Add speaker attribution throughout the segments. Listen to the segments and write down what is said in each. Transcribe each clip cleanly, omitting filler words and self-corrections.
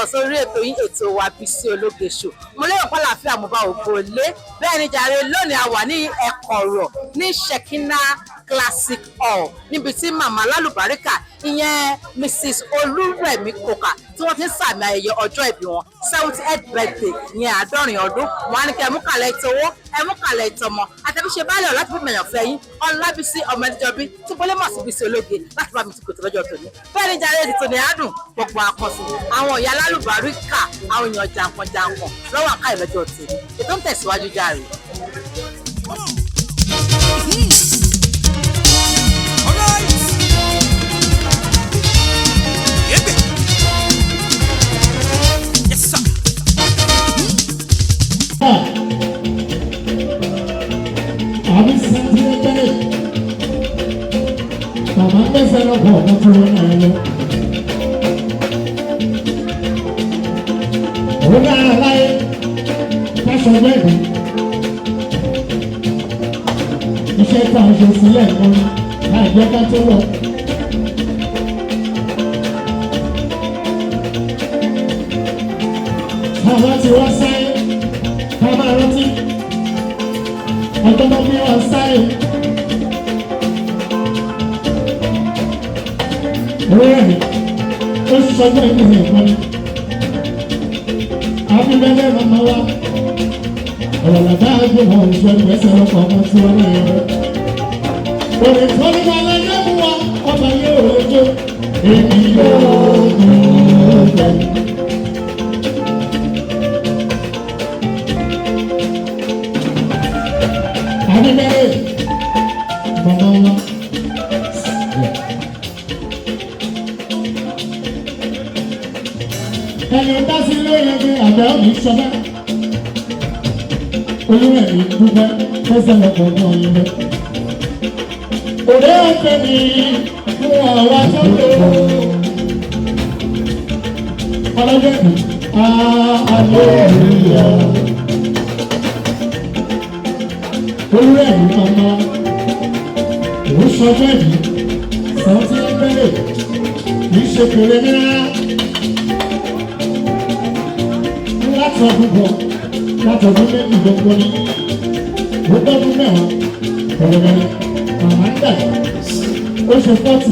Speaker 1: káàbọ̀ sórí ètò yín ètò wa Bísí Ológe Show. Mo lérò pé àlàáfíà mo bá ògo lé. Bẹ́ẹ̀ ni jàre lónìí a wà ní Ẹ̀kọ̀rọ̀ ní Shekina Classic Hall níbi tí màmá lálùbáríkà ìyẹn Mrs. Olúrẹ̀mí Coker tí wọ́n ti ń sàmì ayẹyẹ ọjọ́ ìbí wọn 70th birthday ìyẹn 70 ọdún. Wọ́n á ní kẹ́ ẹ mú kàlẹ̀ ìtọ́wọ́ ẹ mú kàlẹ̀ ìtọ́mọ àtẹ̀bíṣe báyọ̀ láti fi mẹ̀yàn fẹ́ yín Ọlábísí Ọmọdéjọbí tí bọ́lé mọ̀ sí Bísí Ológe láti bá mi ti kòtò lọ́jọ́ tòní. Bẹ́ẹ̀ ni jàre ètò ní àdùn gbogbo akọ̀sí àwọn ìyá lálùbáríkà àwọn èèyàn jàǹkànjàǹkàn lọ́wọ́ àkáyè lọ́jọ́ tòní. Ètò ń tẹ̀síwájú jàre.
Speaker 2: Àbí sẹ́ńtì ẹgbẹ́ màmá mẹ́sẹ̀ lọ́kọ̀ ọ̀kan tó wọ́n náà lọ. Òun náà láyé fáṣọ bẹ́ẹ̀ni. Iṣẹ́ tá a ṣe sílẹ̀ kan láì jẹ́ ká tó lọ. Bàbá ti wá sáyé, ká máa rántí. Ọjọ́ tó bí wọ́n sáyé. Rẹ́ẹ̀rì, ó ṣọjọ́ ìpínlẹ̀ ìpínlẹ̀. Abíbẹ́lẹ́ màmá wa. Ọ̀rọ̀ làbá àgbẹ̀ wọn ò ṣe ìgbésẹ̀ ọkọ̀ ọmọ tí wọ́n lè rẹ̀. Òrè tó ní wọn lẹ́yìn mú wa, ọmọ yóò lè jó. Èmi yóò bẹ̀. Abíbẹ́lẹ́ màmá wa. Ẹni bá sí lóye pé àbẹ̀ òní ṣọlá. Olúwẹ̀mí dúpẹ́ fẹsẹ̀ lọ́kọ̀ náà yín lọ. Òde ọ̀fẹ́ mi fún àwa tó lò ó. Ọlọ́jọ́ mi, àlèlúyà. Olúwẹ̀mí màmá, òun ṣọjọ́ yìí, sọ́ọ́tì ẹgbẹ́rẹ́, kì í ṣe kéré rárá. Láti ọdún bọ̀, láti ọdún méjì gbogbo ni, ó tọ́dún mẹ́wàá, ọ̀rẹ́rẹ́, màmá ń dà, ó ṣe 40,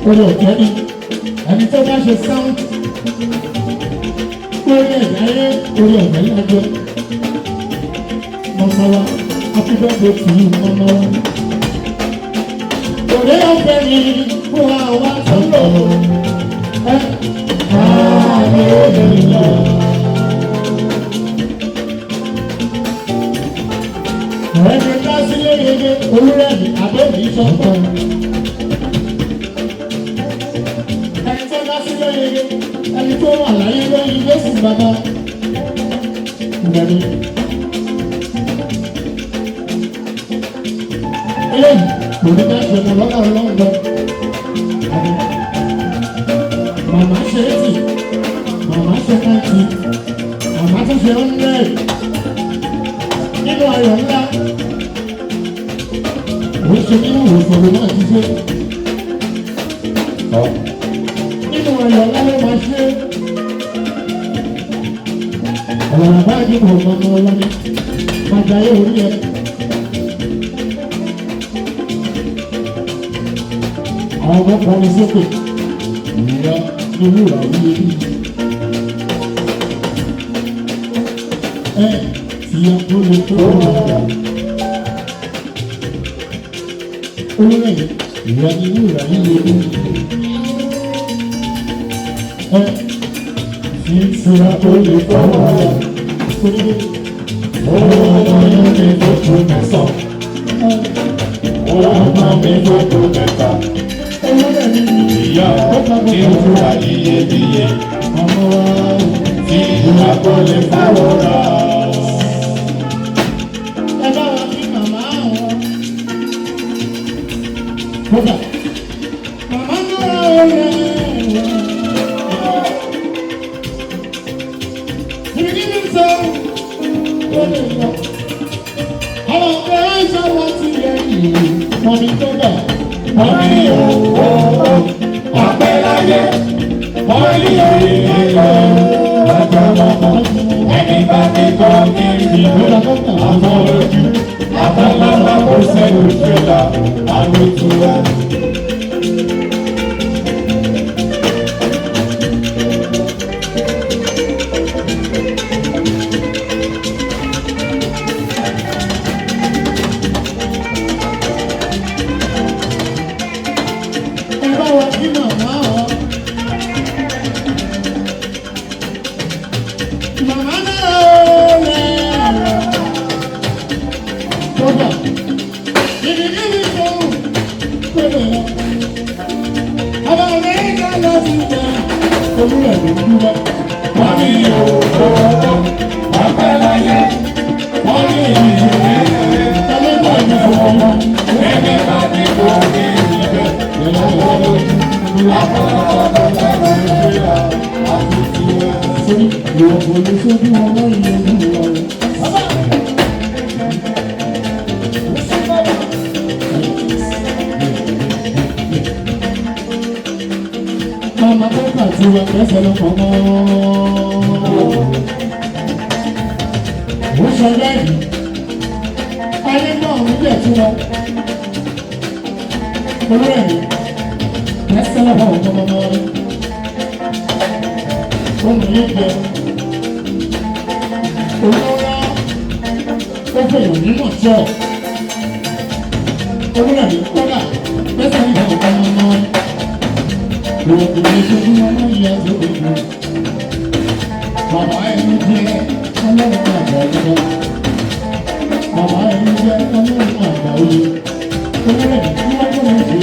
Speaker 2: orí ọ̀kẹ́ ni, ẹni tó bá ṣe sound, orí ẹ̀dá ayé, orí ọ̀gá ìlàjọ, mọ̀mọ́ wa, happy birthday to you, mọ̀mọ́ wa. Òde ọ̀fẹ́ ni fún àwọn tó lò ó. Ẹni ká sílé yege Olúrẹ̀mí àbẹ̀mí sọ́kọ̀. Ẹni tó ká sílé yege ẹni tó wà láyé lóyún Jésù bàbá. Ìgbàlè. Eléyìí kò ní ká ṣe mọ̀ lọ́nà ọlọ́run lọ. Màmá ṣe é tì, màmá ṣe ká tì, màmá tó ṣe ọ́nlẹ̀ nínú ayọ̀ ńlá. Ó ṣe nínú ìṣòro náà ti ṣe. Nínú ayọ̀ ńlá ló máa ṣe. Ọ̀rọ̀ bàbá àdìgbò ọmọ ọlọ́ni máa jayé orí ẹ̀. Àwọn ọmọ kan ní sókè. Ìyá ewúrà yíyé bí. Tí a tó lè tó wà. Olúrẹ̀mí, ìyá ewúrà yíyé bí. Tí a tó lè tó wà. Ọmọ yóò ní fòtò mẹ́sàn. Ọmọ mi fòtò mẹ́ta. Ìyá tí ó fúra iyebíye, ọmọ wa tí a kò lè fáwọ́ rà. Ẹ bá wa kí màmá wọn. Bọ́dà, màmá náà ó rẹ̀ wọ́n. Ìrìn ní sọ, ó lè lọ. Àwọn ọ̀gá ẹ̀ṣọ́ wọn ti yẹ ìlú, mọ̀mí tó bẹ̀. Mọ̀mí ò ọ̀pẹ́ láyé. wọ́n ní ìrìnlẹ̀ ọjọ́ lọ́mọ. Ẹni bá ti kọ́ ní ìlú àfọlójú. Àfọlọ́lá kò sẹ́nu tírélà àlòtúwẹ̀. Mama kọ́kà tí wọ́n fẹ́sẹ̀ lọ pọ̀ mọ́. Ó sọ lẹ́yìn, ayé náà ń jẹ̀ tí wọ́n. Olóyè mi, fẹ́sẹ̀ lọ pọ̀ mọ́. Ohun yìí jẹ, olóyè, ó fẹ̀yìn onímọ̀ jọ. Olóyè mi kọ́kà fẹ́sẹ̀ lọ pọ̀ mọ́. Mama ẹni jẹ́ ọlọ́run àgbà ọjọ́. Mama ẹni jẹ́ ọlọ́run àgbà oyè. Owó rẹ̀ tí wọ́n kọ́ lè ṣe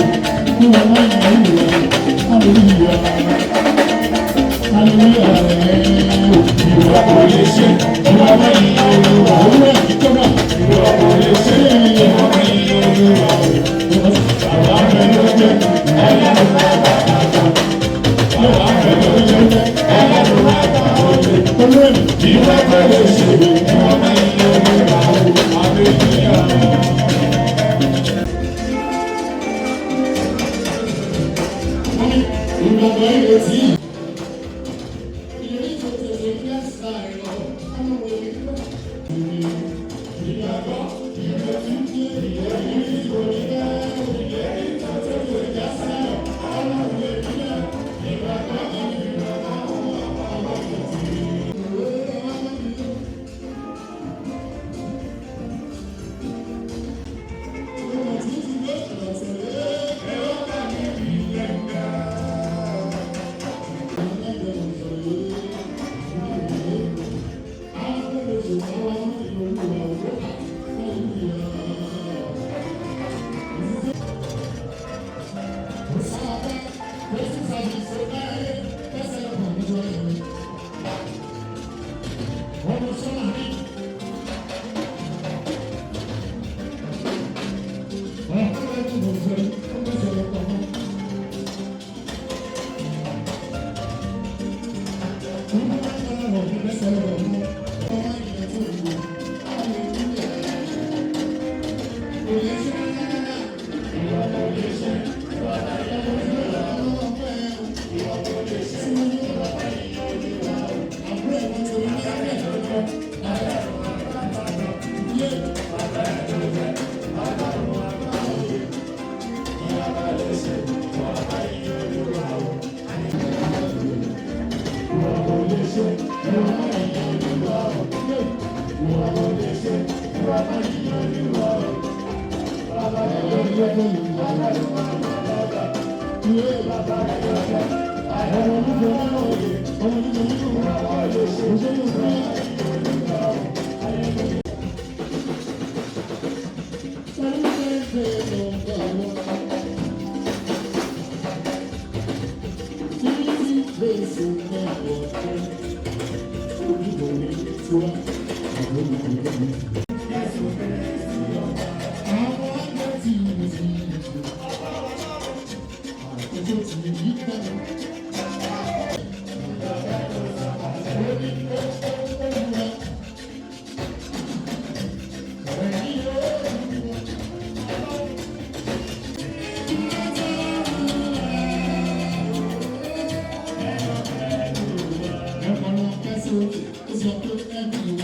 Speaker 2: kí wọ́n máa ń yẹ ìwé hallelujah. Hallelujah rẹ̀ ìwà kò lè ṣe ìwà máa ń yẹ olúwa. Owó rẹ̀ tí kọ́ náà ìwà kò lè ṣe ìwà máa ń yẹ olúwa. Àwọn afẹ́ ló jẹ́ ọlọ́run àgbà. Wow.